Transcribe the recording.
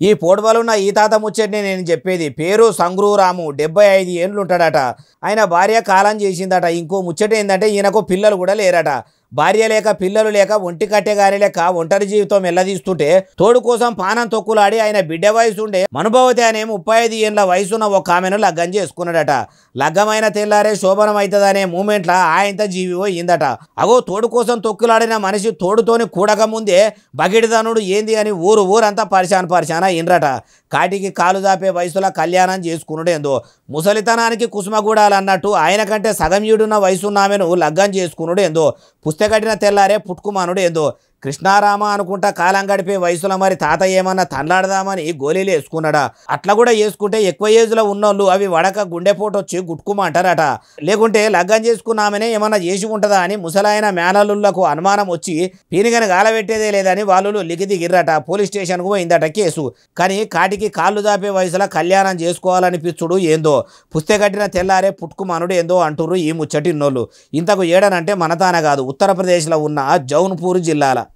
ఈ పోటుబలున్న ఈ తాత ముచ్చటిని నేను చెప్పేది. పేరు సంగ్రూ రాము, 75 ఏండ్లు ఉంటాడట. ఆయన భార్య కాలం చేసిందట. ఇంకో ముచ్చట ఏంటంటే ఈయనకు పిల్లలు కూడా లేరట. భార్య లేక పిల్లలు లేక ఒంటి కట్టెగారి లేక ఒంటరి జీవితం ఎల్లదీస్తుంటే తోడు కోసం పానం తొక్కులాడి ఆయన బిడ్డ వయసు ఉండే మనుభవతి అనే 35 ఏండ్ల వయసున్న ఒక ఆమెను లగ్గం చేసుకున్నాడట. లగ్గమైన తెల్లారే శోభనం అవుతుందనే మూమెంట్లా ఆయనతో జీవి పోయిందట. అగో తోడు కోసం తొక్కులాడిన మనిషి తోడుతోని కూడక ముందే బగిడిదనుడు ఏంది అని ఊరంతా పరిశాన అయినరట. కాటికి కాలు దాపే వయసులో కళ్యాణం చేసుకున్నాడేందో. ముసలితనానికి కుసుమగూడాలన్నట్టు ఆయన కంటే సగం ఈడున్న వయసున్న ఆమెను లగ్గం చేసుకున్నాడేందో. పుస్తకట్టిన తెల్లారే పుట్టుకుమానుడేందో. కృష్ణారామ అనుకుంటా కాలం గడిపే వయసులో మరి తాత ఏమన్నా తన్లాడదామని గోళీలు వేసుకున్నాడా? అట్లా కూడా వేసుకుంటే ఎక్కువ ఏజ్లో ఉన్నోళ్ళు అవి వడక గుండెపోటు వచ్చి గుట్టుకుమంటారట. లేకుంటే లగ్గం చేసుకున్నామనే ఏమన్నా చేసి ఉంటుందా అని ముసలాయన మేనల్లులకు అనుమానం వచ్చి పీనిగని గాలబెట్టేదే లేదని వాళ్ళు లిగిదిగిర్రట. పోలీస్ స్టేషన్కు పోయిందట కేసు. కానీ కాటికి కాళ్ళు దాపే వయసులో కళ్యాణం చేసుకోవాలనిపించుడు ఏందో. పుస్తకట్టిన తెల్లారే పుట్టుకుమానుడు ఏందో అంటుర్రు ఈ ముచ్చటిన్నోళ్ళు. ఇంతకు ఏడనంటే మనతాన కాదు, ఉత్తరప్రదేశ్లో ఉన్న జౌన్పూర్ జిల్లాల.